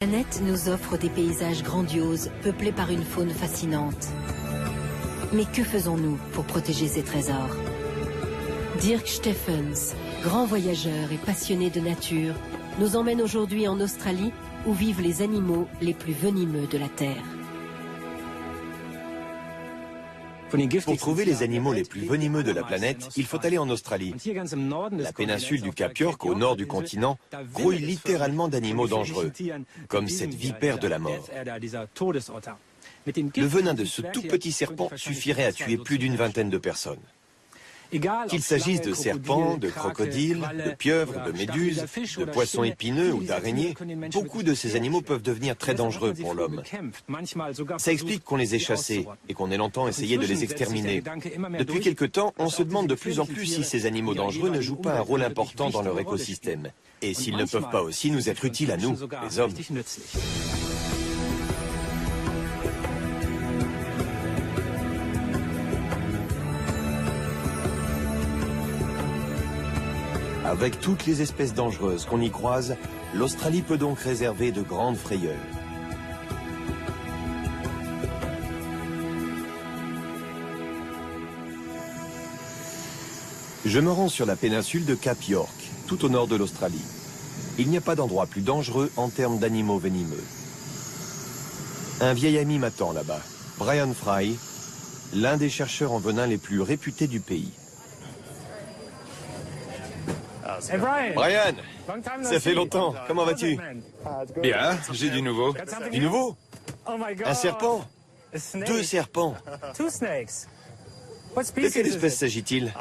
La planète nous offre des paysages grandioses, peuplés par une faune fascinante. Mais que faisons-nous pour protéger ces trésors? Dirk Steffens, grand voyageur et passionné de nature, nous emmène aujourd'hui en Australie où vivent les animaux les plus venimeux de la Terre. Pour trouver les animaux les plus venimeux de la planète, il faut aller en Australie. La péninsule du Cap York, au nord du continent, grouille littéralement d'animaux dangereux, comme cette vipère de la mort. Le venin de ce tout petit serpent suffirait à tuer plus d'une vingtaine de personnes. Qu'il s'agisse de serpents, de crocodiles, de pieuvres, de méduses, de poissons épineux ou d'araignées, beaucoup de ces animaux peuvent devenir très dangereux pour l'homme. Ça explique qu'on les ait chassés et qu'on ait longtemps essayé de les exterminer. Depuis quelque temps, on se demande de plus en plus si ces animaux dangereux ne jouent pas un rôle important dans leur écosystème. Et s'ils ne peuvent pas aussi nous être utiles à nous, les hommes. Avec toutes les espèces dangereuses qu'on y croise, l'Australie peut donc réserver de grandes frayeurs. Je me rends sur la péninsule de Cap York, tout au nord de l'Australie. Il n'y a pas d'endroit plus dangereux en termes d'animaux venimeux. Un vieil ami m'attend là-bas, Brian Fry, l'un des chercheurs en venin les plus réputés du pays. Brian, Ça fait longtemps, comment vas-tu? bien, j'ai du nouveau. Du nouveau? Un serpent? 2 serpents. De quelle espèce s'agit-il?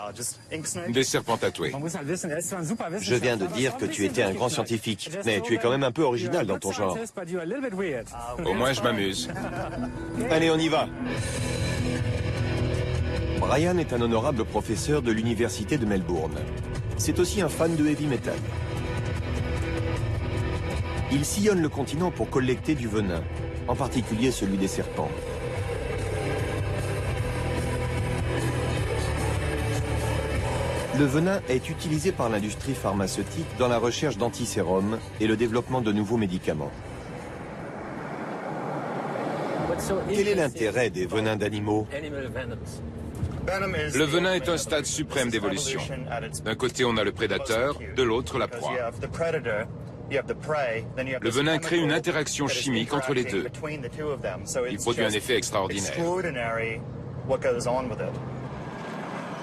Des serpents tatoués. Je viens de dire que tu étais un grand scientifique, mais tu es quand même un peu original dans ton genre. Au moins, je m'amuse. Allez, on y va. Brian est un honorable professeur de l'université de Melbourne. C'est aussi un fan de heavy metal. Il sillonne le continent pour collecter du venin, en particulier celui des serpents. Le venin est utilisé par l'industrie pharmaceutique dans la recherche d'antisérums et le développement de nouveaux médicaments. Quel est l'intérêt des venins d'animaux? Le venin est un stade suprême d'évolution. D'un côté, on a le prédateur, de l'autre, la proie. Le venin crée une interaction chimique entre les deux. Il produit un effet extraordinaire.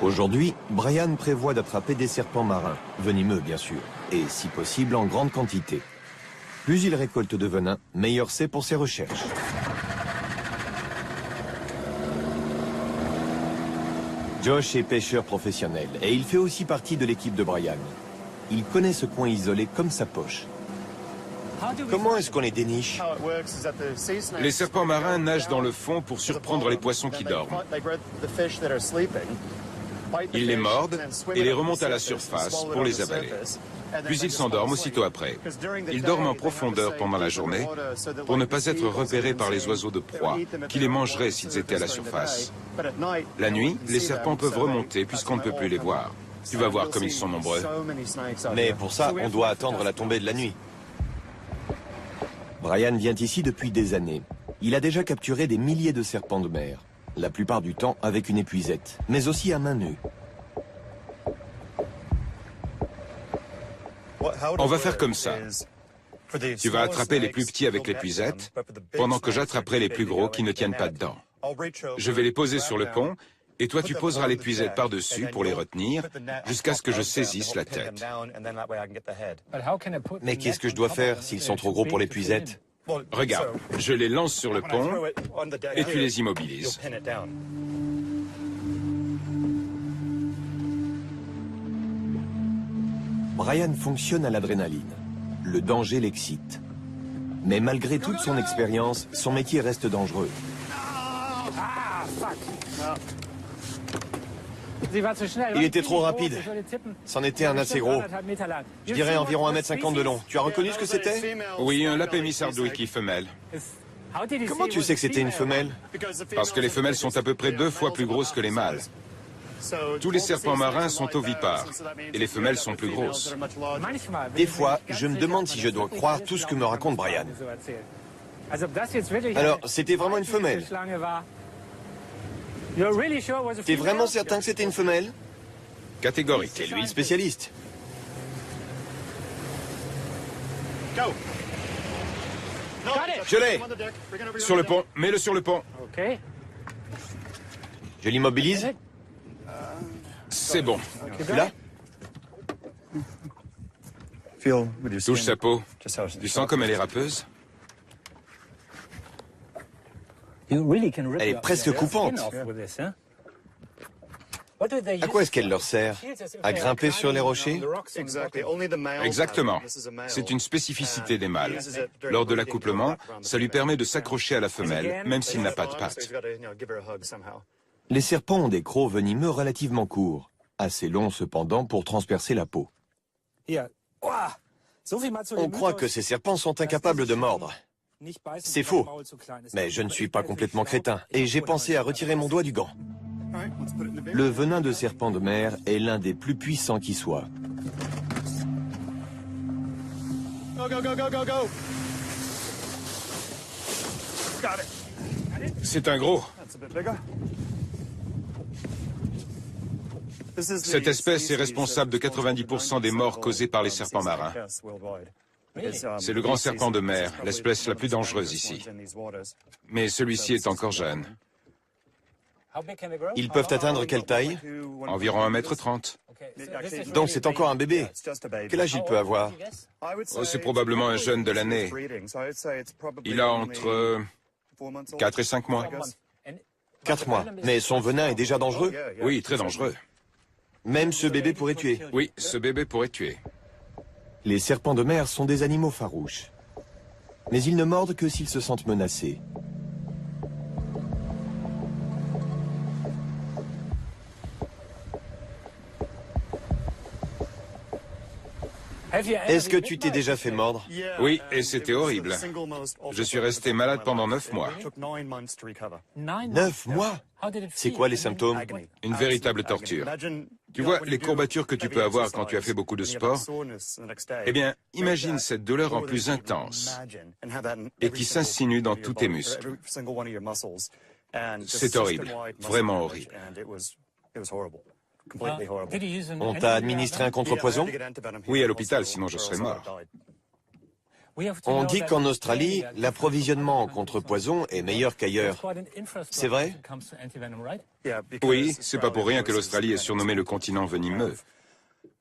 Aujourd'hui, Brian prévoit d'attraper des serpents marins, venimeux bien sûr, et si possible en grande quantité. Plus il récolte de venin, meilleur c'est pour ses recherches. Josh est pêcheur professionnel et il fait aussi partie de l'équipe de Brian. Il connaît ce coin isolé comme sa poche. Comment est-ce qu'on les déniche? Les serpents marins nagent dans le fond pour surprendre les poissons qui dorment. Ils les mordent et les remontent à la surface pour les avaler. Puis ils s'endorment aussitôt après. Ils dorment en profondeur pendant la journée pour ne pas être repérés par les oiseaux de proie qui les mangeraient s'ils étaient à la surface. La nuit, les serpents peuvent remonter puisqu'on ne peut plus les voir. Tu vas voir comme ils sont nombreux. Mais pour ça, on doit attendre la tombée de la nuit. Brian vient ici depuis des années. Il a déjà capturé des milliers de serpents de mer, la plupart du temps avec une épuisette, mais aussi à main nue. On va faire comme ça. Tu vas attraper les plus petits avec l'épuisette, pendant que j'attraperai les plus gros qui ne tiennent pas dedans. Je vais les poser sur le pont, et toi tu poseras l'épuisette par-dessus pour les retenir, jusqu'à ce que je saisisse la tête. Mais qu'est-ce que je dois faire s'ils sont trop gros pour l'épuisette? Regarde, je les lance sur le pont, et tu les immobilises. Brian fonctionne à l'adrénaline. Le danger l'excite. Mais malgré toute son expérience, son métier reste dangereux. Il était trop rapide. C'en était un assez gros. Je dirais environ 1,50 m de long. Tu as reconnu ce que c'était? Oui, un lapémis sardouiki femelle. Comment tu sais que c'était une femelle? Parce que les femelles sont à peu près 2 fois plus grosses que les mâles. Tous les serpents marins sont ovipares et les femelles sont plus grosses. Des fois, je me demande si je dois croire tout ce que me raconte Brian. Alors, c'était vraiment une femelle? T'es vraiment certain que c'était une femelle? Catégorique. C'est lui le spécialiste. Je l'ai. Sur le pont, mets-le sur le pont. Je l'immobilise. C'est bon. Tu l'as? Touche sa peau. Tu sens comme elle est râpeuse? Elle est presque coupante. À quoi est-ce qu'elle leur sert? À grimper sur les rochers? Exactement. C'est une spécificité des mâles. Lors de l'accouplement, ça lui permet de s'accrocher à la femelle, même s'il n'a pas de pattes. Les serpents ont des crocs venimeux relativement courts, assez longs cependant pour transpercer la peau. On croit que ces serpents sont incapables de mordre. C'est faux, mais je ne suis pas complètement crétin et j'ai pensé à retirer mon doigt du gant. Le venin de serpent de mer est l'un des plus puissants qui soit. C'est un gros. Cette espèce est responsable de 90% des morts causées par les serpents marins. C'est le grand serpent de mer, l'espèce la plus dangereuse ici. Mais celui-ci est encore jeune. Ils peuvent atteindre quelle taille? Environ 1,30 m. Donc c'est encore un bébé. Quel âge il peut avoir? Oh, c'est probablement un jeune de l'année. Il a entre 4 et 5 mois. 4 mois. Mais son venin est déjà dangereux? Oui, très dangereux. Même ce bébé pourrait tuer? Oui, ce bébé pourrait tuer. Les serpents de mer sont des animaux farouches. Mais ils ne mordent que s'ils se sentent menacés. Est-ce que tu t'es déjà fait mordre? Oui, et c'était horrible. Je suis resté malade pendant 9 mois. 9 mois? C'est quoi les symptômes? Une véritable torture. Tu vois, les courbatures que tu peux avoir quand tu as fait beaucoup de sport? Eh bien, imagine cette douleur en plus intense et qui s'insinue dans tous tes muscles. C'est horrible, vraiment horrible. On t'a administré un contrepoison? Oui, à l'hôpital, sinon je serais mort. On dit qu'en Australie, l'approvisionnement en contrepoison est meilleur qu'ailleurs. C'est vrai? Oui, c'est pas pour rien que l'Australie est surnommée le continent venimeux.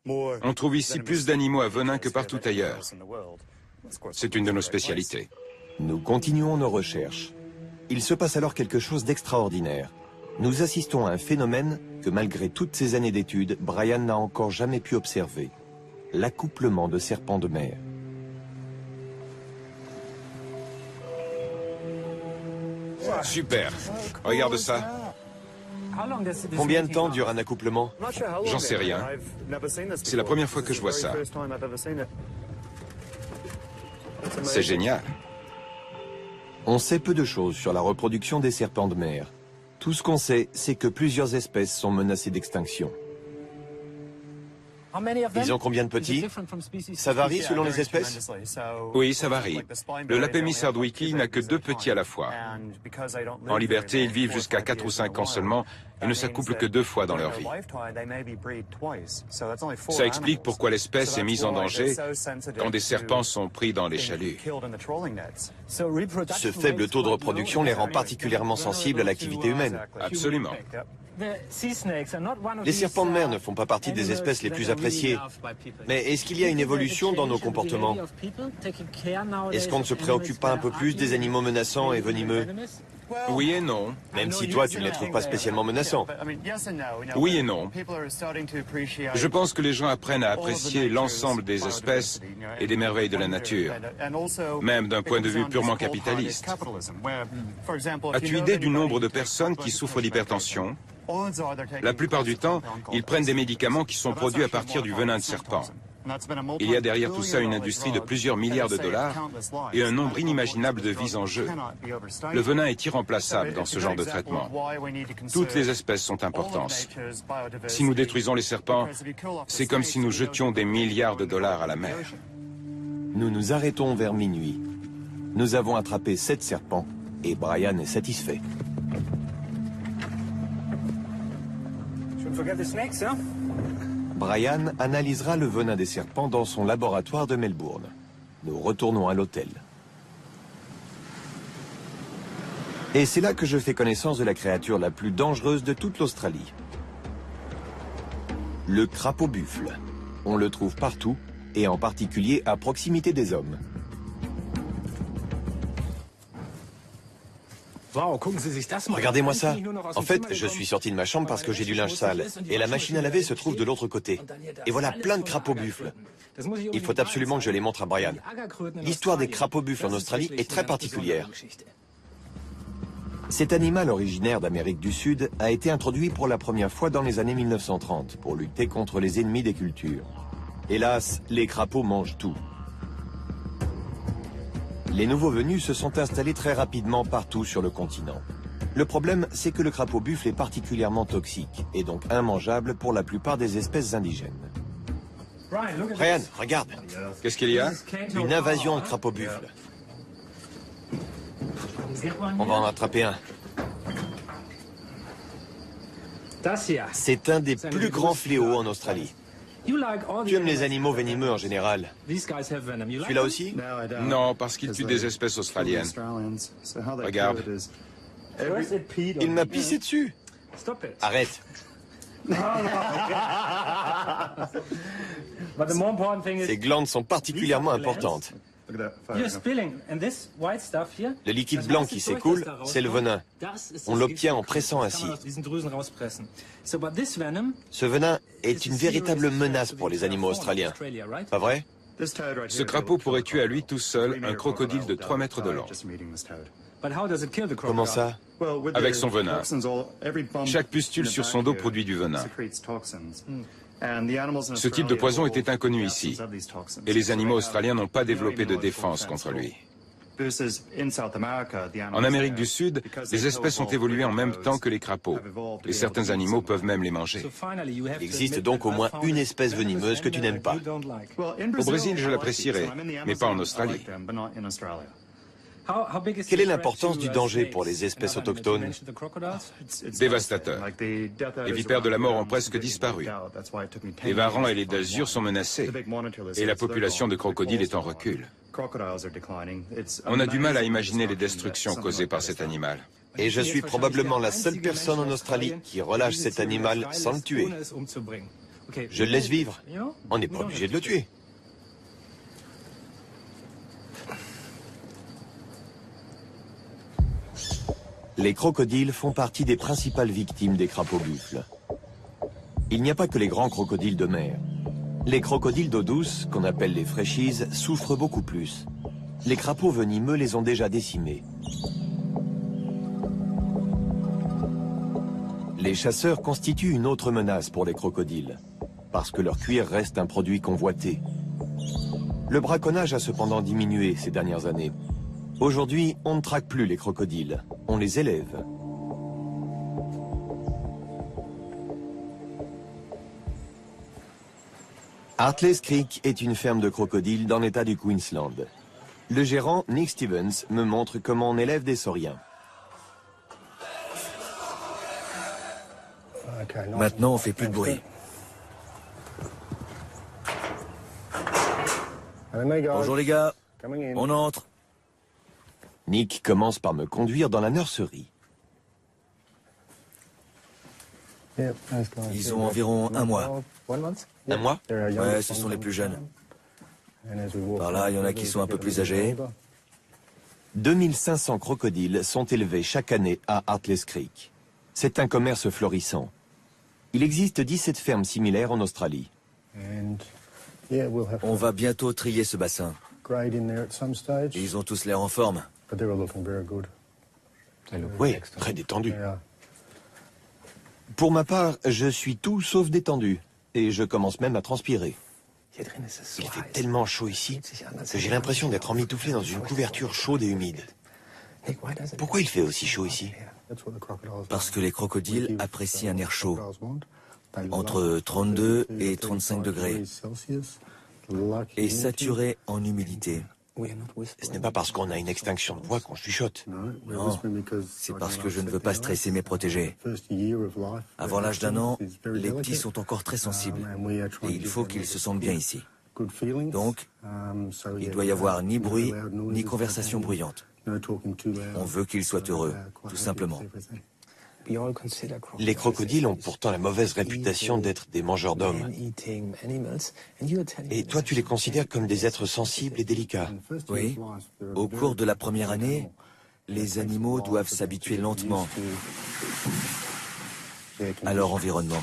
On trouve ici plus d'animaux à venin que partout ailleurs. C'est une de nos spécialités. Nous continuons nos recherches. Il se passe alors quelque chose d'extraordinaire. Nous assistons à un phénomène que malgré toutes ces années d'études, Brian n'a encore jamais pu observer. L'accouplement de serpents de mer. Super. Regarde ça. Combien de temps dure un accouplement? J'en sais rien. C'est la première fois que je vois ça. C'est génial. On sait peu de choses sur la reproduction des serpents de mer. Tout ce qu'on sait, c'est que plusieurs espèces sont menacées d'extinction. Ils ont combien de petits? Ça varie selon les espèces? Oui, ça varie. Le Lapémis hardwicki n'a que 2 petits à la fois. En liberté, ils vivent jusqu'à 4 ou 5 ans seulement et ne s'accouplent que 2 fois dans leur vie. Ça explique pourquoi l'espèce est mise en danger quand des serpents sont pris dans les chaluts. Ce faible taux de reproduction les rend particulièrement sensibles à l'activité humaine. Absolument. Les serpents de mer ne font pas partie des espèces les plus appréciées. Mais est-ce qu'il y a une évolution dans nos comportements? Est-ce qu'on ne se préoccupe pas un peu plus des animaux menaçants et venimeux? Oui et non. Même si toi, tu ne les trouves pas spécialement menaçants. Oui et non. Je pense que les gens apprennent à apprécier l'ensemble des espèces et des merveilles de la nature, même d'un point de vue purement capitaliste. As-tu idée du nombre de personnes qui souffrent d'hypertension? La plupart du temps, ils prennent des médicaments qui sont produits à partir du venin de serpent. Il y a derrière tout ça une industrie de plusieurs milliards de dollars et un nombre inimaginable de vies en jeu. Le venin est irremplaçable dans ce genre de traitement. Toutes les espèces sont importantes. Si nous détruisons les serpents, c'est comme si nous jetions des milliards de dollars à la mer. Nous nous arrêtons vers minuit. Nous avons attrapé 7 serpents et Brian est satisfait. Brian analysera le venin des serpents dans son laboratoire de Melbourne. Nous retournons à l'hôtel. Et c'est là que je fais connaissance de la créature la plus dangereuse de toute l'Australie. Le crapaud buffle. On le trouve partout, et en particulier à proximité des hommes. Regardez-moi ça. En fait, je suis sorti de ma chambre parce que j'ai du linge sale. Et la machine à laver se trouve de l'autre côté. Et voilà plein de crapauds buffles. Il faut absolument que je les montre à Brian. L'histoire des crapauds buffles en Australie est très particulière. Cet animal originaire d'Amérique du Sud a été introduit pour la première fois dans les années 1930 pour lutter contre les ennemis des cultures. Hélas, les crapauds mangent tout. Les nouveaux venus se sont installés très rapidement partout sur le continent. Le problème, c'est que le crapaud buffle est particulièrement toxique et donc immangeable pour la plupart des espèces indigènes. Brian, regarde. Qu'est-ce qu'il y a? Une invasion de crapauds buffles. On va en attraper un. C'est un des plus grands fléaux en Australie. Tu aimes les animaux venimeux en général. Celui-là aussi? Non, parce qu'il tue des espèces australiennes. Regarde. Il m'a pissé dessus. Arrête. Ces glandes sont particulièrement importantes. Le liquide blanc qui s'écoule, c'est le venin. On l'obtient en pressant ainsi. Ce venin est une véritable menace pour les animaux australiens. Pas vrai? Ce crapaud pourrait tuer à lui tout seul un crocodile de 3 mètres de long. Comment ça? Avec son venin. Chaque pustule sur son dos produit du venin. Ce type de poison était inconnu ici, et les animaux australiens n'ont pas développé de défense contre lui. En Amérique du Sud, les espèces ont évolué en même temps que les crapauds, et certains animaux peuvent même les manger. Il existe donc au moins une espèce venimeuse que tu n'aimes pas. Au Brésil, je l'apprécierais, mais pas en Australie. Quelle est l'importance du danger pour les espèces autochtones? Dévastateur. Les vipères de la mort ont presque disparu. Les varans et les d'azur sont menacés, et la population de crocodiles est en recul. On a du mal à imaginer les destructions causées par cet animal. Et je suis probablement la seule personne en Australie qui relâche cet animal sans le tuer. Je le laisse vivre. On n'est pas obligé de le tuer. Les crocodiles font partie des principales victimes des crapauds buffles. Il n'y a pas que les grands crocodiles de mer. Les crocodiles d'eau douce, qu'on appelle les freshies, souffrent beaucoup plus. Les crapauds venimeux les ont déjà décimés. Les chasseurs constituent une autre menace pour les crocodiles, parce que leur cuir reste un produit convoité. Le braconnage a cependant diminué ces dernières années. Aujourd'hui, on ne traque plus les crocodiles, on les élève. Hartley's Creek est une ferme de crocodiles dans l'état du Queensland. Le gérant, Nick Stevens, me montre comment on élève des sauriens. Maintenant, on fait plus de bruit. Bonjour les gars, on entre. Nick commence par me conduire dans la nurserie. Ils ont environ un mois. Un mois? Ouais, ce sont les plus jeunes. Par là, il y en a qui sont un peu plus âgés. 2500 crocodiles sont élevés chaque année à Hartley's Creek. C'est un commerce florissant. Il existe 17 fermes similaires en Australie. On va bientôt trier ce bassin. Ils ont tous l'air en forme. Oui, très détendu. Pour ma part, je suis tout sauf détendu. Et je commence même à transpirer. Il fait tellement chaud ici que j'ai l'impression d'être emmitouflé dans une couverture chaude et humide. Pourquoi il fait aussi chaud ici? Parce que les crocodiles apprécient un air chaud, entre 32 et 35 degrés, et saturé en humidité. Ce n'est pas parce qu'on a une extinction de voix qu'on chuchote. Non, c'est parce que je ne veux pas stresser mes protégés. Avant l'âge d'1 an, les petits sont encore très sensibles, et il faut qu'ils se sentent bien ici. Donc, il doit y avoir ni bruit, ni conversation bruyante. On veut qu'ils soient heureux, tout simplement. Les crocodiles ont pourtant la mauvaise réputation d'être des mangeurs d'hommes. Et toi, tu les considères comme des êtres sensibles et délicats. Oui. Au cours de la première année, les animaux doivent s'habituer lentement à leur environnement.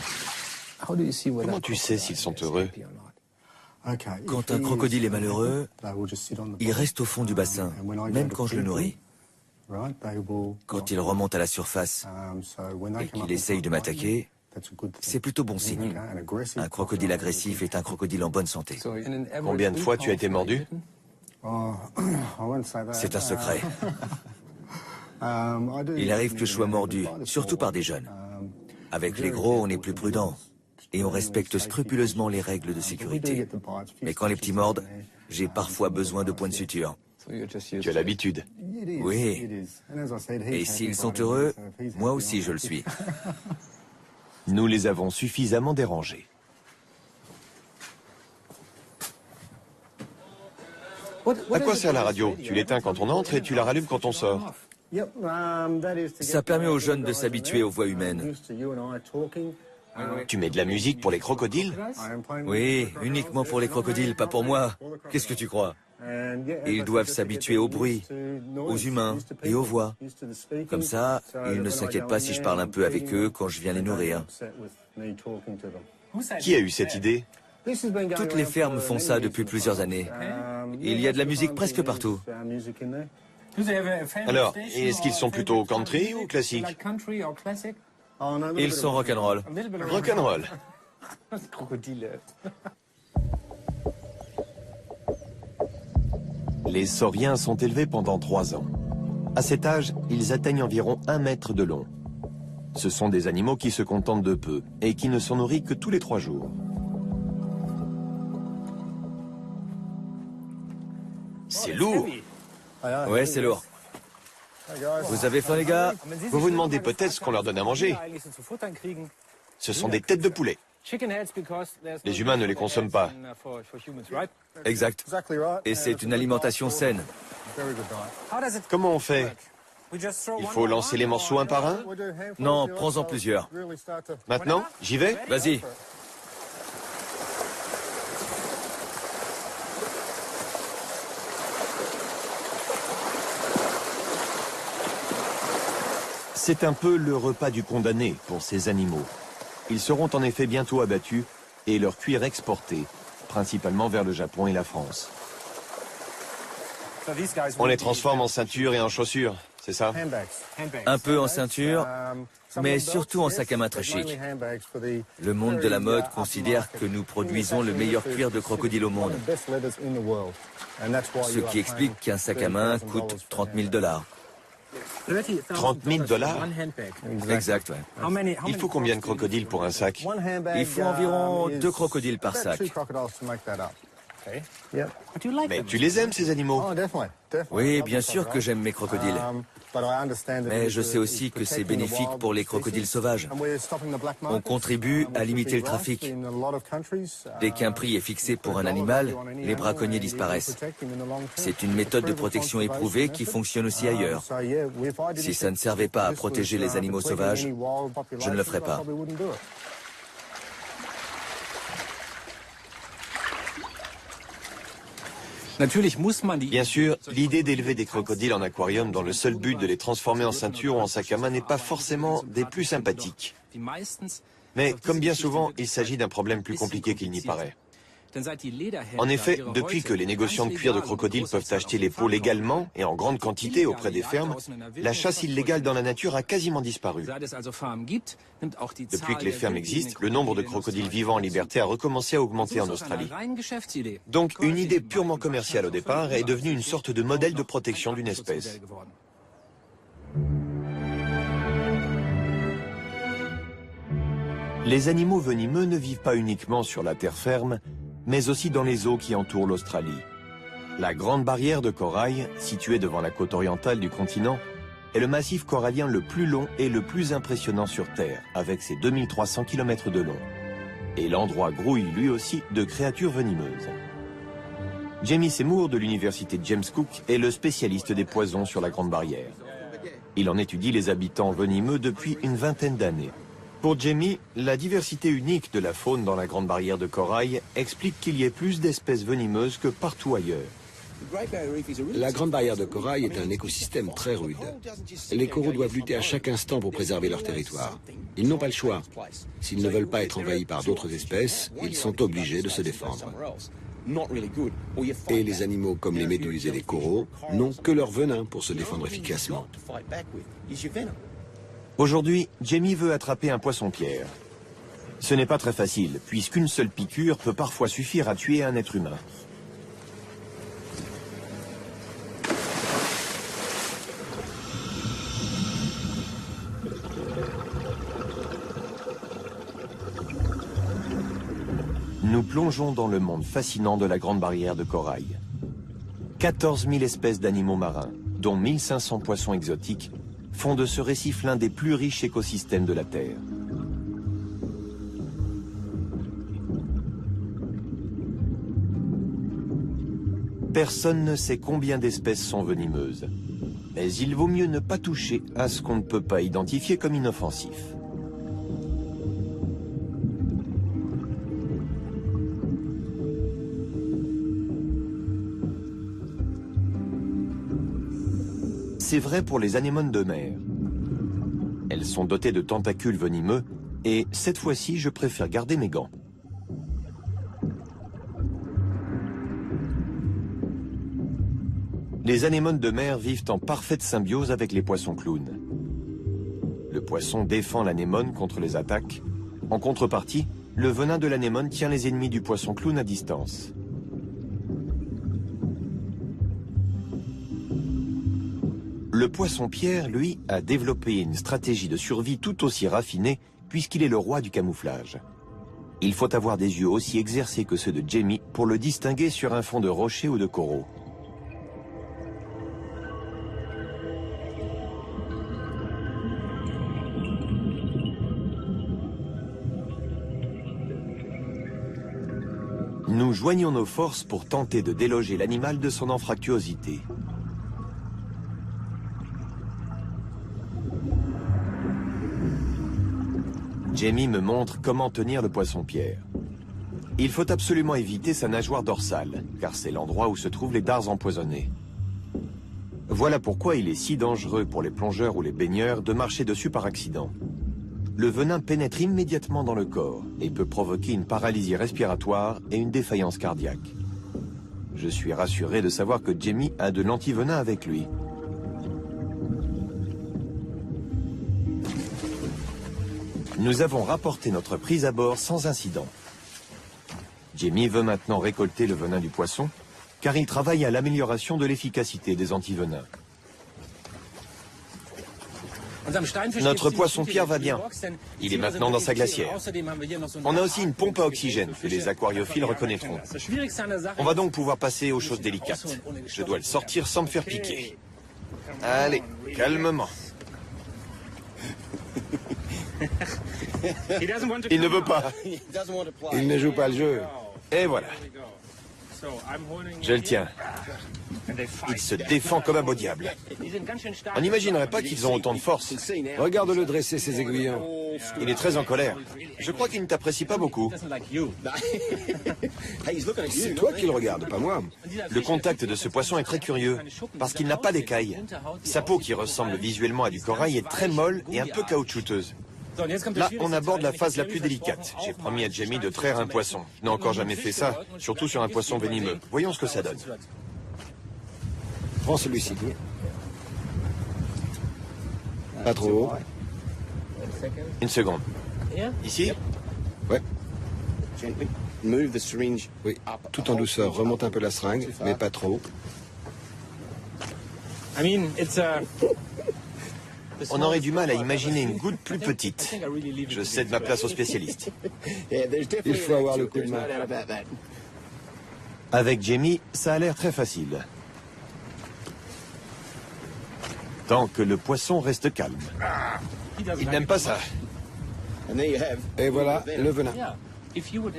Comment tu sais s'ils sont heureux? Quand un crocodile est malheureux, il reste au fond du bassin, même quand je le nourris. Quand il remonte à la surface et qu'il essaye de m'attaquer, c'est plutôt bon signe. Un crocodile agressif est un crocodile en bonne santé. Combien de fois tu as été mordu? C'est un secret. Il arrive que je sois mordu, surtout par des jeunes. Avec les gros, on est plus prudent et on respecte scrupuleusement les règles de sécurité. Mais quand les petits mordent, j'ai parfois besoin de points de suture. Tu as l'habitude. Oui. Et s'ils sont heureux, moi aussi je le suis. Nous les avons suffisamment dérangés. À quoi sert la radio? Tu l'éteins quand on entre et tu la rallumes quand on sort. Ça permet aux jeunes de s'habituer aux voix humaines. Tu mets de la musique pour les crocodiles? Oui, uniquement pour les crocodiles, pas pour moi. Qu'est-ce que tu crois? Ils doivent s'habituer au bruit, aux humains et aux voix. Comme ça, ils ne s'inquiètent pas si je parle un peu avec eux quand je viens les nourrir. Qui a eu cette idée? Toutes les fermes font ça depuis plusieurs années. Il y a de la musique presque partout. Alors, est-ce qu'ils sont plutôt country ou classiques? Ils sont rock'n'roll. Rock'n'roll. Les sauriens sont élevés pendant 3 ans. À cet âge, ils atteignent environ 1 mètre de long. Ce sont des animaux qui se contentent de peu et qui ne sont nourris que tous les 3 jours. C'est lourd. Ouais, c'est lourd. Vous avez faim, les gars? Vous vous demandez peut-être ce qu'on leur donne à manger. Ce sont des têtes de poulet. Les humains ne les consomment pas. Exact. Et c'est une alimentation saine. Comment on fait? Il faut lancer les morceaux un par un? Non, prends-en plusieurs. Maintenant, j'y vais? Vas-y. C'est un peu le repas du condamné pour ces animaux. Ils seront en effet bientôt abattus et leur cuir exporté, principalement vers le Japon et la France. On les transforme en ceintures et en chaussures, c'est ça? Un peu en ceinture, mais surtout en sac à main très chic. Le monde de la mode considère que nous produisons le meilleur cuir de crocodile au monde. Ce qui explique qu'un sac à main coûte 30 000 $. 30 000 $? Exact, ouais. Il faut combien de crocodiles pour un sac? Il faut environ 2 crocodiles par sac. Mais tu les aimes, ces animaux? Oui, bien sûr que j'aime mes crocodiles. Mais je sais aussi que c'est bénéfique pour les crocodiles sauvages. On contribue à limiter le trafic. Dès qu'un prix est fixé pour un animal, les braconniers disparaissent. C'est une méthode de protection éprouvée qui fonctionne aussi ailleurs. Si ça ne servait pas à protéger les animaux sauvages, je ne le ferais pas. Bien sûr, l'idée d'élever des crocodiles en aquarium dans le seul but de les transformer en ceinture ou en sac à main n'est pas forcément des plus sympathiques. Mais comme bien souvent, il s'agit d'un problème plus compliqué qu'il n'y paraît. En effet, depuis que les négociants de cuir de crocodile peuvent acheter les peaux légalement et en grande quantité auprès des fermes, la chasse illégale dans la nature a quasiment disparu. Depuis que les fermes existent, le nombre de crocodiles vivants en liberté a recommencé à augmenter en Australie. Donc une idée purement commerciale au départ est devenue une sorte de modèle de protection d'une espèce. Les animaux venimeux ne vivent pas uniquement sur la terre ferme, mais aussi dans les eaux qui entourent l'Australie. La Grande Barrière de Corail, située devant la côte orientale du continent, est le massif corallien le plus long et le plus impressionnant sur Terre, avec ses 2300 km de long. Et l'endroit grouille lui aussi de créatures venimeuses. Jamie Seymour de l'université James Cook est le spécialiste des poisons sur la Grande Barrière. Il en étudie les habitants venimeux depuis une vingtaine d'années. Pour Jamie, la diversité unique de la faune dans la Grande Barrière de Corail explique qu'il y ait plus d'espèces venimeuses que partout ailleurs. La Grande Barrière de Corail est un écosystème très rude. Les coraux doivent lutter à chaque instant pour préserver leur territoire. Ils n'ont pas le choix. S'ils ne veulent pas être envahis par d'autres espèces, ils sont obligés de se défendre. Et les animaux comme les méduses et les coraux n'ont que leur venin pour se défendre efficacement. Aujourd'hui, Jamie veut attraper un poisson-pierre. Ce n'est pas très facile, puisqu'une seule piqûre peut parfois suffire à tuer un être humain. Nous plongeons dans le monde fascinant de la Grande Barrière de Corail. 14 000 espèces d'animaux marins, dont 1500 poissons exotiques, font de ce récif l'un des plus riches écosystèmes de la Terre. Personne ne sait combien d'espèces sont venimeuses, mais il vaut mieux ne pas toucher à ce qu'on ne peut pas identifier comme inoffensif. C'est vrai pour les anémones de mer. Elles sont dotées de tentacules venimeux et cette fois-ci, je préfère garder mes gants. Les anémones de mer vivent en parfaite symbiose avec les poissons clowns. Le poisson défend l'anémone contre les attaques. En contrepartie, le venin de l'anémone tient les ennemis du poisson clown à distance. Le poisson-pierre, lui, a développé une stratégie de survie tout aussi raffinée puisqu'il est le roi du camouflage. Il faut avoir des yeux aussi exercés que ceux de Jamie pour le distinguer sur un fond de rochers ou de coraux. Nous joignons nos forces pour tenter de déloger l'animal de son anfractuosité. Jamie me montre comment tenir le poisson-pierre. Il faut absolument éviter sa nageoire dorsale, car c'est l'endroit où se trouvent les dards empoisonnés. Voilà pourquoi il est si dangereux pour les plongeurs ou les baigneurs de marcher dessus par accident. Le venin pénètre immédiatement dans le corps et peut provoquer une paralysie respiratoire et une défaillance cardiaque. Je suis rassuré de savoir que Jamie a de l'antivenin avec lui. Nous avons rapporté notre prise à bord sans incident. Jamie veut maintenant récolter le venin du poisson, car il travaille à l'amélioration de l'efficacité des antivenins. Notre poisson-pierre va bien. Il est maintenant dans sa glacière. On a aussi une pompe à oxygène que les aquariophiles reconnaîtront. On va donc pouvoir passer aux choses délicates. Je dois le sortir sans me faire piquer. Allez, calmement. Il ne veut pas. Il ne joue pas le jeu. Et voilà. Je le tiens. Il se défend comme un beau diable. On n'imaginerait pas qu'ils ont autant de force. Regarde-le dresser ses aiguillons. Il est très en colère. Je crois qu'il ne t'apprécie pas beaucoup. C'est toi qui le regardes, pas moi. Le contact de ce poisson est très curieux, parce qu'il n'a pas d'écailles. Sa peau, qui ressemble visuellement à du corail, est très molle et un peu caoutchouteuse. Là, on aborde la phase la plus délicate. J'ai promis à Jamie de traire un poisson. Je n'ai encore jamais fait ça, surtout sur un poisson venimeux. Voyons ce que ça donne. Prends celui-ci. Pas trop haut. Une seconde. Ici? Ouais. Oui, tout en douceur. Remonte un peu la seringue, mais pas trop. On aurait du mal à imaginer une goutte plus petite. Je cède ma place au spécialiste. Il faut avoir le coup de main. Avec Jamie, ça a l'air très facile. Tant que le poisson reste calme. Il n'aime pas ça. Et voilà, le venin.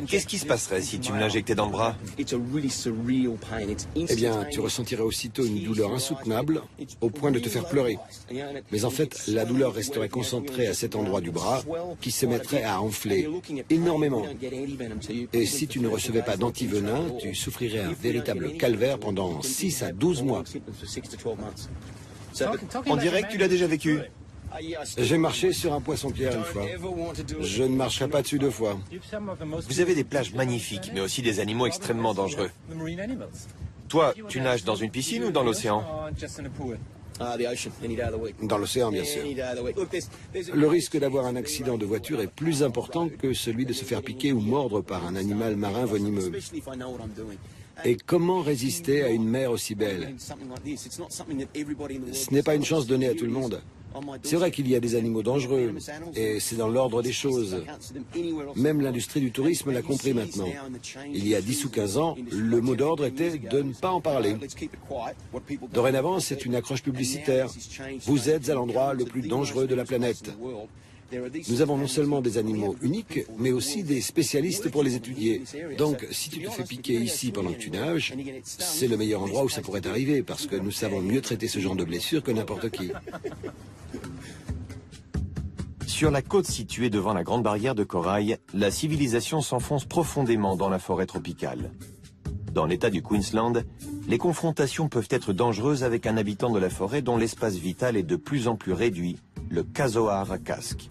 Qu'est-ce qui se passerait si tu me l'injectais dans le bras? Eh bien, tu ressentirais aussitôt une douleur insoutenable, au point de te faire pleurer. Mais en fait, la douleur resterait concentrée à cet endroit du bras, qui se mettrait à enfler énormément. Et si tu ne recevais pas d'antivenin, tu souffrirais un véritable calvaire pendant 6 à 12 mois. On dirait que tu l'as déjà vécu. J'ai marché sur un poisson-pierre une fois. Je ne marcherai pas dessus 2 fois. Vous avez des plages magnifiques, mais aussi des animaux extrêmement dangereux. Toi, tu nages dans une piscine ou dans l'océan? Dans l'océan, bien sûr. Le risque d'avoir un accident de voiture est plus important que celui de se faire piquer ou mordre par un animal marin venimeux. Et comment résister à une mer aussi belle? Ce n'est pas une chance donnée à tout le monde. C'est vrai qu'il y a des animaux dangereux, et c'est dans l'ordre des choses. Même l'industrie du tourisme l'a compris maintenant. Il y a 10 ou 15 ans, le mot d'ordre était de ne pas en parler. Dorénavant, c'est une accroche publicitaire. Vous êtes à l'endroit le plus dangereux de la planète. Nous avons non seulement des animaux uniques, mais aussi des spécialistes pour les étudier. Donc, si tu te fais piquer ici pendant que tu nages, c'est le meilleur endroit où ça pourrait arriver, parce que nous savons mieux traiter ce genre de blessures que n'importe qui. Sur la côte située devant la Grande Barrière de Corail, la civilisation s'enfonce profondément dans la forêt tropicale. Dans l'état du Queensland, les confrontations peuvent être dangereuses avec un habitant de la forêt dont l'espace vital est de plus en plus réduit, le casoar à casque.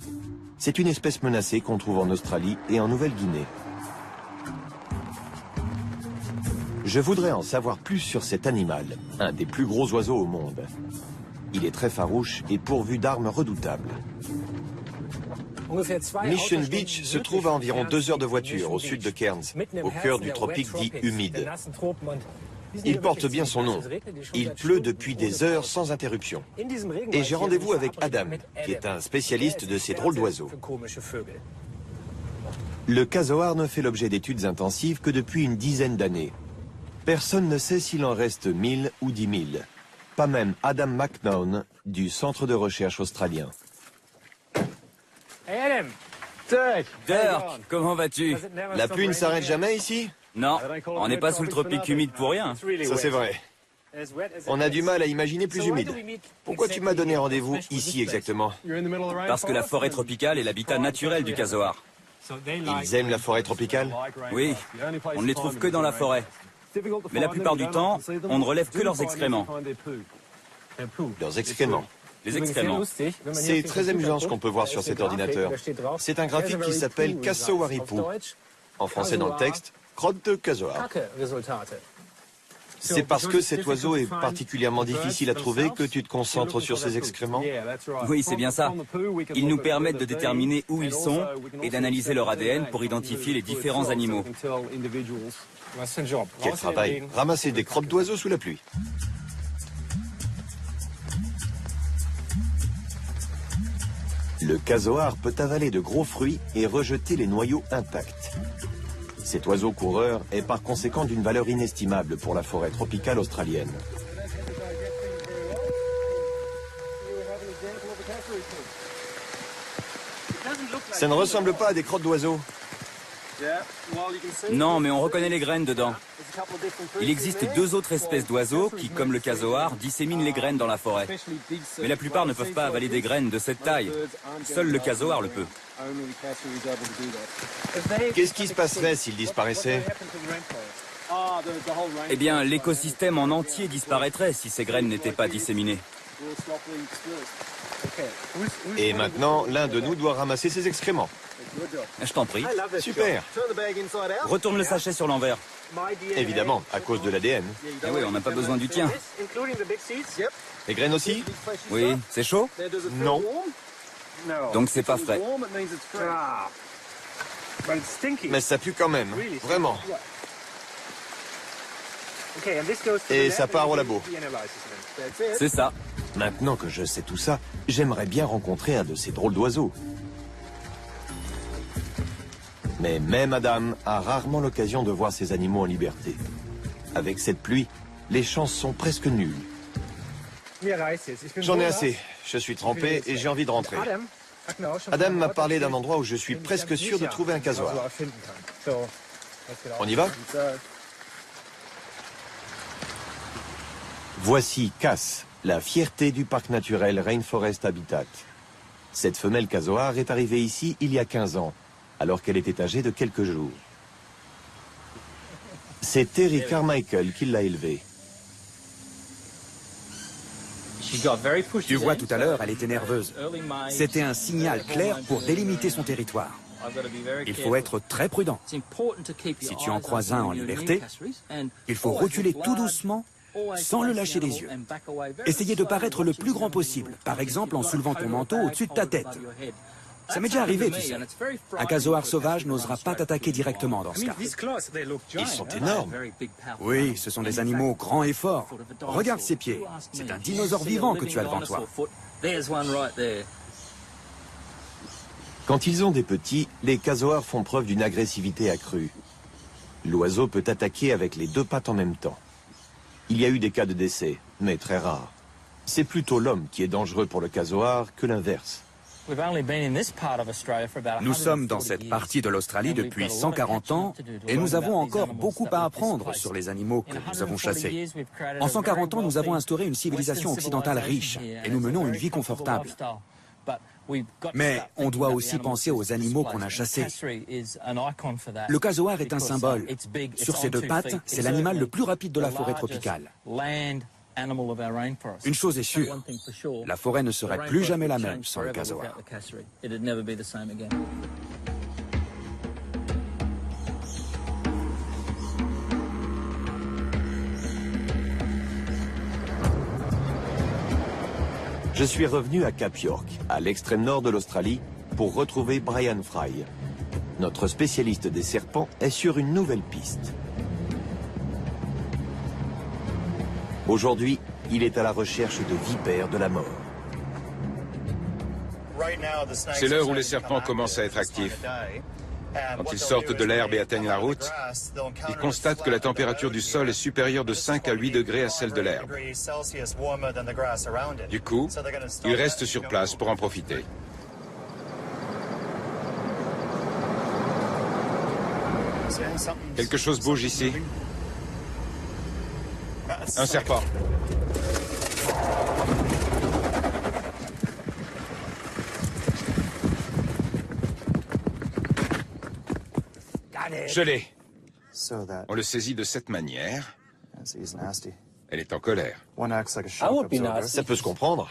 C'est une espèce menacée qu'on trouve en Australie et en Nouvelle-Guinée. Je voudrais en savoir plus sur cet animal, un des plus gros oiseaux au monde. Il est très farouche et pourvu d'armes redoutables. Mission Beach se trouve à environ 2 heures de voiture au sud de Cairns, au cœur du tropique dit humide. Il porte bien son nom. Il pleut depuis des heures sans interruption. Et j'ai rendez-vous avec Adam, qui est un spécialiste de ces drôles d'oiseaux. Le casoar ne fait l'objet d'études intensives que depuis une dizaine d'années. Personne ne sait s'il en reste 1000 ou 10 000. Pas même Adam McNaughton du Centre de recherche australien. Hey Adam! Dirk, comment vas-tu? La pluie ne s'arrête jamais ici? Non, on n'est pas sous le tropique humide pour rien. Ça c'est vrai. On a du mal à imaginer plus humide. Pourquoi tu m'as donné rendez-vous ici exactement? Parce que la forêt tropicale est l'habitat naturel du casoar. Ils aiment la forêt tropicale? Oui, on ne les trouve que dans la forêt. Mais la plupart du temps, on ne relève que leurs excréments. Leurs excréments. Les excréments. C'est très amusant ce qu'on peut voir sur cet ordinateur. C'est un graphique qui s'appelle Cassowaripu. En français dans le texte, crotte de casoar. C'est parce que cet oiseau est particulièrement difficile à trouver que tu te concentres sur ses excréments? Oui, c'est bien ça. Ils nous permettent de déterminer où ils sont et d'analyser leur ADN pour identifier les différents animaux. Quel travail! Ramasser des crottes d'oiseaux sous la pluie. Le casoar peut avaler de gros fruits et rejeter les noyaux intacts. Cet oiseau coureur est par conséquent d'une valeur inestimable pour la forêt tropicale australienne. Ça ne ressemble pas à des crottes d'oiseaux. Non, mais on reconnaît les graines dedans. Il existe 2 autres espèces d'oiseaux qui, comme le casoar, disséminent les graines dans la forêt. Mais la plupart ne peuvent pas avaler des graines de cette taille. Seul le casoar le peut. Qu'est-ce qui se passerait s'il disparaissait? Eh bien, l'écosystème en entier disparaîtrait si ces graines n'étaient pas disséminées. Et maintenant, l'un de nous doit ramasser ses excréments. Je t'en prie. Super. Retourne le sachet sur l'envers. Évidemment, à cause de l'ADN. Eh oui, on n'a pas besoin du tien. Les graines aussi? Oui, c'est chaud? Non. Donc c'est pas frais. Mais ça pue quand même, vraiment. Et ça part au labo. C'est ça. Maintenant que je sais tout ça, j'aimerais bien rencontrer un de ces drôles d'oiseaux. Mais même Adam a rarement l'occasion de voir ces animaux en liberté. Avec cette pluie, les chances sont presque nulles. J'en ai assez. Je suis trempé et j'ai envie de rentrer. Adam m'a parlé d'un endroit où je suis presque sûr de trouver un casoar. On y va? Voici Cass, la fierté du parc naturel Rainforest Habitat. Cette femelle casoar est arrivée ici il y a 15 ans, alors qu'elle était âgée de quelques jours. C'est Terry Carmichael qui l'a élevée. Tu vois, tout à l'heure, elle était nerveuse. C'était un signal clair pour délimiter son territoire. Il faut être très prudent. Si tu en croises un en liberté, il faut reculer tout doucement, sans le lâcher des yeux. Essayez de paraître le plus grand possible, par exemple en soulevant ton manteau au-dessus de ta tête. Ça m'est déjà arrivé, tu sais. Un casoar sauvage n'osera pas t'attaquer directement dans ce cas. Ils sont énormes. Oui, ce sont des animaux grands et forts. Regarde ses pieds. C'est un dinosaure vivant que tu as devant toi. Quand ils ont des petits, les casoars font preuve d'une agressivité accrue. L'oiseau peut attaquer avec les deux pattes en même temps. Il y a eu des cas de décès, mais très rares. C'est plutôt l'homme qui est dangereux pour le casoar que l'inverse. Nous sommes dans cette partie de l'Australie depuis 140 ans et nous avons encore beaucoup à apprendre sur les animaux que nous avons chassés. En 140 ans, nous avons instauré une civilisation occidentale riche et nous menons une vie confortable. Mais on doit aussi penser aux animaux qu'on a chassés. Le casoar est un symbole. Sur ses deux pattes, c'est l'animal le plus rapide de la forêt tropicale. Une chose est sûre, la forêt ne serait plus jamais la même sans le casoar. Je suis revenu à Cap York, à l'extrême nord de l'Australie, pour retrouver Brian Fry. Notre spécialiste des serpents est sur une nouvelle piste. Aujourd'hui, il est à la recherche de vipères de la mort. C'est l'heure où les serpents commencent à être actifs. Quand ils sortent de l'herbe et atteignent la route, ils constatent que la température du sol est supérieure de 5 à 8 degrés à celle de l'herbe. Du coup, ils restent sur place pour en profiter. Quelque chose bouge ici. Un serpent. Je l'ai. On le saisit de cette manière. Elle est en colère. Ça peut se comprendre.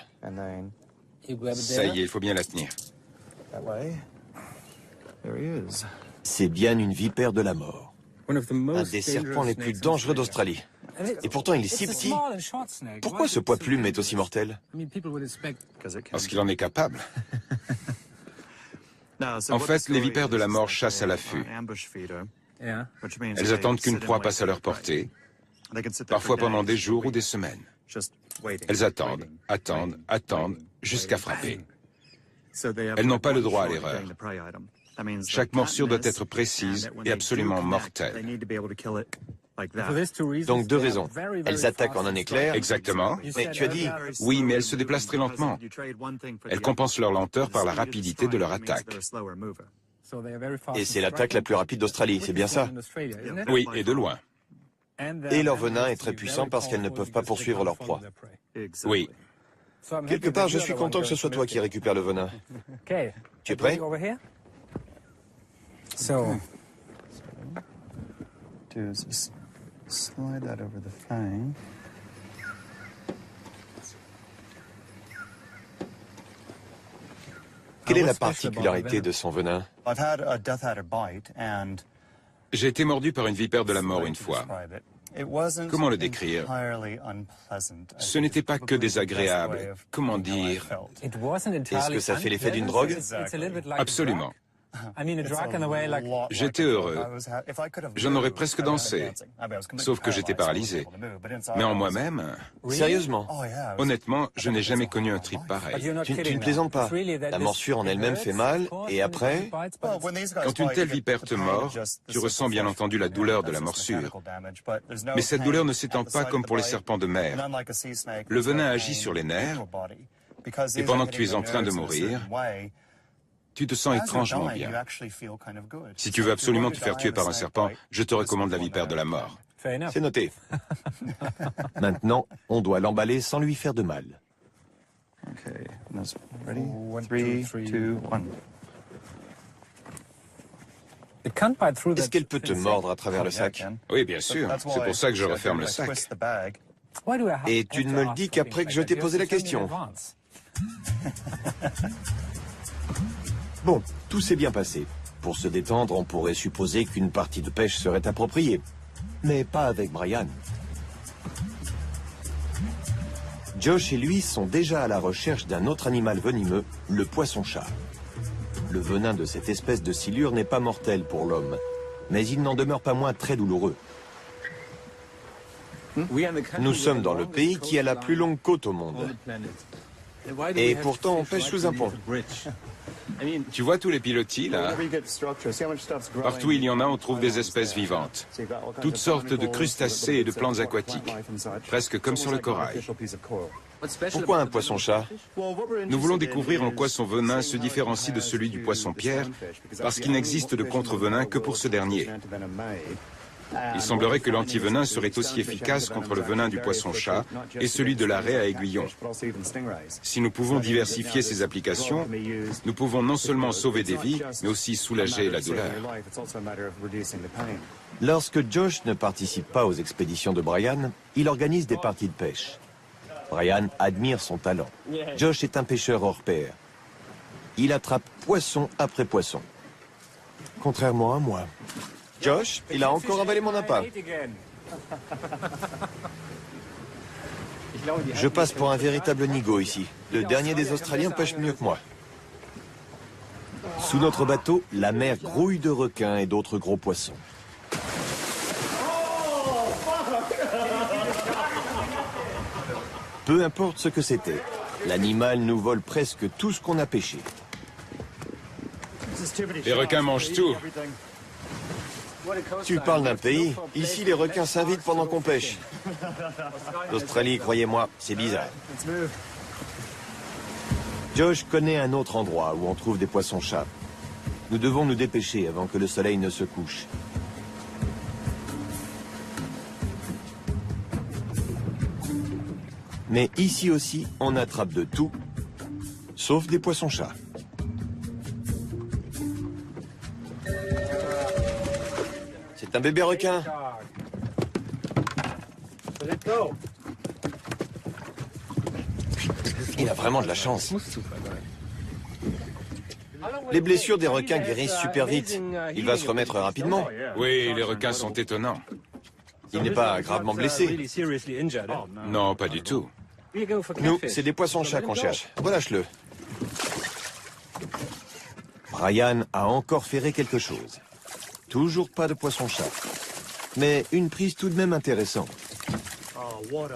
Ça y est, il faut bien la tenir. C'est bien une vipère de la mort. Un des serpents les plus dangereux d'Australie. Et pourtant, il est si petit. Pourquoi ce poids plume est aussi mortel? Parce qu'il en est capable. En fait, les vipères de la mort chassent à l'affût. Elles attendent qu'une proie passe à leur portée, parfois pendant des jours ou des semaines. Elles attendent, attendent, attendent, jusqu'à frapper. Elles n'ont pas le droit à l'erreur. Chaque morsure doit être précise et absolument mortelle. Donc deux raisons. Elles attaquent en un éclair. Exactement. Mais tu as dit... Oui, mais elles se déplacent très lentement. Elles compensent leur lenteur par la rapidité de leur attaque. Et c'est l'attaque la plus rapide d'Australie, c'est bien ça? Oui, et de loin. Et leur venin est très puissant parce qu'elles ne peuvent pas poursuivre leur proie. Oui. Quelque part, je suis content que ce soit toi qui récupère le venin. Tu es prêt? Slide that over the fang. Quelle est la particularité de son venin? J'ai été mordu par une vipère de la mort une fois. Comment le décrire? Ce n'était pas que désagréable. Comment dire? Est-ce que ça fait l'effet d'une drogue? Absolument. J'étais heureux. J'en aurais presque dansé. Sauf que j'étais paralysé. Mais en moi-même... Sérieusement? Honnêtement, je n'ai jamais connu un trip pareil. Tu ne plaisantes pas. La morsure en elle-même fait mal, et après? Quand une telle vipère te mord, tu ressens bien entendu la douleur de la morsure. Mais cette douleur ne s'étend pas comme pour les serpents de mer. Le venin agit sur les nerfs, et pendant que tu es en train de mourir, tu te sens étrangement bien. Si tu veux absolument te faire tuer par un serpent, je te recommande la vipère de la mort. C'est noté. Maintenant, on doit l'emballer sans lui faire de mal. Est-ce qu'elle peut te mordre à travers le sac? Oui, bien sûr. C'est pour ça que je referme le sac. Et tu ne me le dis qu'après que je t'ai posé la question. Bon, tout s'est bien passé. Pour se détendre, on pourrait supposer qu'une partie de pêche serait appropriée. Mais pas avec Brian. Josh et lui sont déjà à la recherche d'un autre animal venimeux, le poisson-chat. Le venin de cette espèce de silure n'est pas mortel pour l'homme, mais il n'en demeure pas moins très douloureux. Nous sommes dans le pays qui a la plus longue côte au monde. Et pourtant, on pêche sous un pont. Tu vois tous les pilotis, là? Partout où il y en a, on trouve des espèces vivantes. Toutes sortes de crustacés et de plantes aquatiques. Presque comme sur le corail. Pourquoi un poisson-chat? Nous voulons découvrir en quoi son venin se différencie de celui du poisson-pierre, parce qu'il n'existe de contre-venin que pour ce dernier. Il semblerait que l'antivenin serait aussi efficace contre le venin du poisson-chat et celui de la raie à aiguillon. Si nous pouvons diversifier ces applications, nous pouvons non seulement sauver des vies, mais aussi soulager la douleur. Lorsque Josh ne participe pas aux expéditions de Brian, il organise des parties de pêche. Brian admire son talent. Josh est un pêcheur hors pair. Il attrape poisson après poisson. Contrairement à moi. Josh, il a encore avalé mon appât. Je passe pour un véritable nigo ici. Le dernier des Australiens pêche mieux que moi. Sous notre bateau, la mer grouille de requins et d'autres gros poissons. Peu importe ce que c'était, l'animal nous vole presque tout ce qu'on a pêché. Les requins mangent tout. Tu parles d'un pays. Ici, les requins s'invitent pendant qu'on pêche. L'Australie, croyez-moi, c'est bizarre. Josh connaît un autre endroit où on trouve des poissons-chats. Nous devons nous dépêcher avant que le soleil ne se couche. Mais ici aussi, on attrape de tout, sauf des poissons-chats. C'est un bébé requin. Il a vraiment de la chance. Les blessures des requins guérissent super vite. Il va se remettre rapidement. Oui, les requins sont étonnants. Il n'est pas gravement blessé. Non, pas du tout. Nous, c'est des poissons-chats qu'on cherche. Relâche-le. Brian a encore ferré quelque chose. Toujours pas de poisson-chat. Mais une prise tout de même intéressante.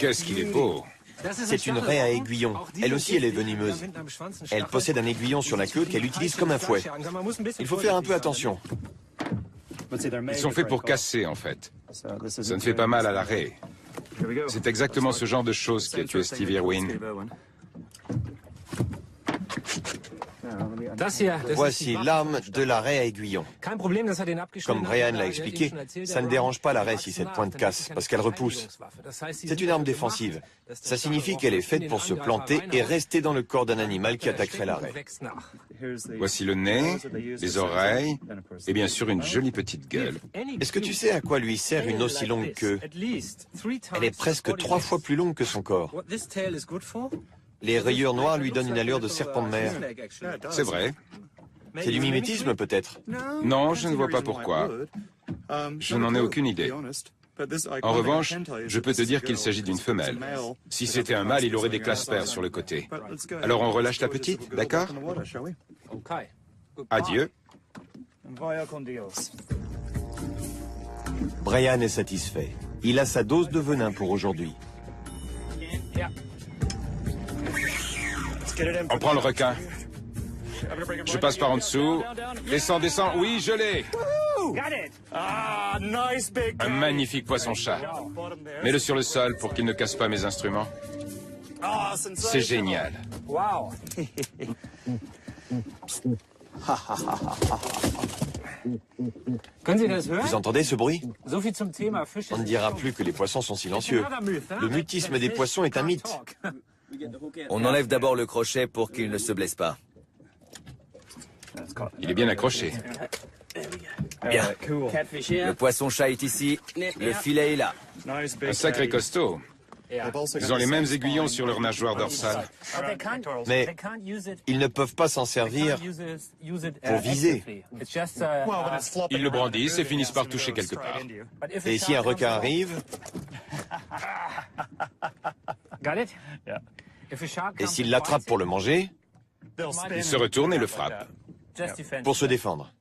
Qu'est-ce qu'il est beau! C'est une raie à aiguillon. Elle aussi, elle est venimeuse. Elle possède un aiguillon sur la queue qu'elle utilise comme un fouet. Il faut faire un peu attention. Ils sont faits pour casser, en fait. Ça ne fait pas mal à la raie. C'est exactement ce genre de choses qui a tué Steve Irwin. Voici l'arme de la raie à aiguillon. Comme Brian l'a expliqué, ça ne dérange pas la raie si cette pointe casse, parce qu'elle repousse. C'est une arme défensive. Ça signifie qu'elle est faite pour se planter et rester dans le corps d'un animal qui attaquerait la raie. Voici le nez, les oreilles, et bien sûr une jolie petite gueule. Est-ce que tu sais à quoi lui sert une aussi longue queue? Elle est presque 3 fois plus longue que son corps. Les rayures noires lui donnent une allure de serpent de mer. C'est vrai. C'est du mimétisme peut-être? Non, je ne vois pas pourquoi. Je n'en ai aucune idée. En revanche, je peux te dire qu'il s'agit d'une femelle. Si c'était un mâle, il aurait des claspers sur le côté. Alors on relâche la petite, d'accord? Adieu. Brian est satisfait. Il a sa dose de venin pour aujourd'hui. On prend le requin. Je passe par en dessous. Descends, descends. Oui, je l'ai. Un magnifique poisson-chat. Mets-le sur le sol pour qu'il ne casse pas mes instruments. C'est génial. Vous entendez ce bruit? On ne dira plus que les poissons sont silencieux. Le mutisme des poissons est un mythe. On enlève d'abord le crochet pour qu'il ne se blesse pas. Il est bien accroché. Bien. Le poisson-chat est ici, le filet est là. Un sacré costaud. Ils ont les mêmes aiguillons sur leur nageoire dorsale. Mais ils ne peuvent pas s'en servir pour viser. Ils le brandissent et finissent par toucher quelque part. Et si un requin arrive, et s'il l'attrape pour le manger, Il se retourne et le frappe. pour se défendre.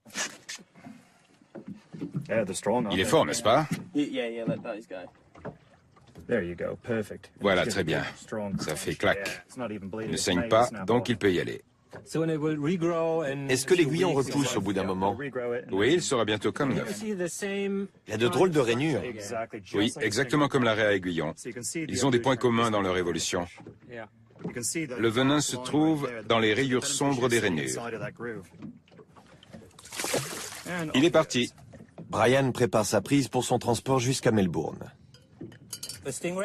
Il est fort, n'est-ce pas? Voilà, très bien. Ça fait clac. Il ne saigne pas, donc il peut y aller. Est-ce que l'aiguillon repousse au bout d'un moment? Oui, il sera bientôt comme neuf. Il a de drôles de rainures. Oui, exactement comme la raie à aiguillon. Ils ont des points communs dans leur évolution. Le venin se trouve dans les rayures sombres des rainures. Il est parti. Brian prépare sa prise pour son transport jusqu'à Melbourne.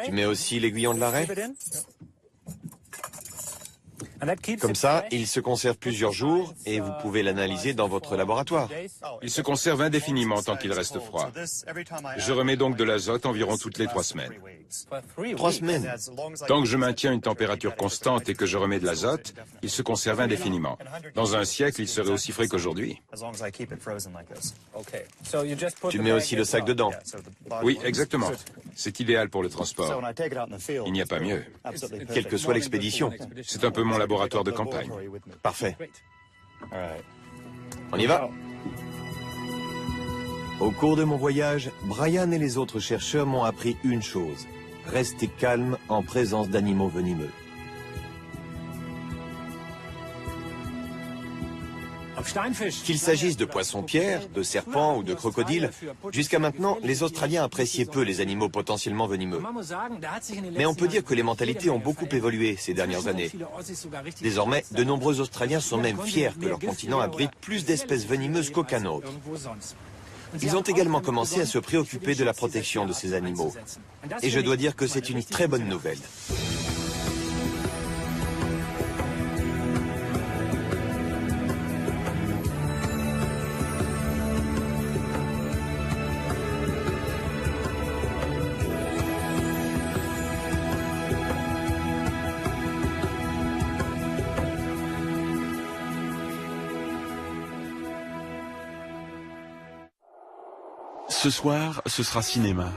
Tu mets aussi l'aiguillon de la raie? Comme ça, il se conserve plusieurs jours et vous pouvez l'analyser dans votre laboratoire. Il se conserve indéfiniment tant qu'il reste froid. Je remets donc de l'azote environ toutes les 3 semaines. 3 semaines. Tant que je maintiens une température constante et que je remets de l'azote, il se conserve indéfiniment. Dans un siècle, il serait aussi frais qu'aujourd'hui. Tu mets aussi le sac dedans. Oui, exactement. C'est idéal pour le transport. Il n'y a pas mieux. Quelle que soit l'expédition. C'est un peu mon laboratoire de campagne. Parfait. On y va? Au cours de mon voyage, Brian et les autres chercheurs m'ont appris une chose. Rester calme en présence d'animaux venimeux. Qu'il s'agisse de poissons-pierres, de serpents ou de crocodiles, jusqu'à maintenant, les Australiens appréciaient peu les animaux potentiellement venimeux. Mais on peut dire que les mentalités ont beaucoup évolué ces dernières années. Désormais, de nombreux Australiens sont même fiers que leur continent abrite plus d'espèces venimeuses qu'aucun autre. Ils ont également commencé à se préoccuper de la protection de ces animaux. Et je dois dire que c'est une très bonne nouvelle. Ce soir, ce sera cinéma.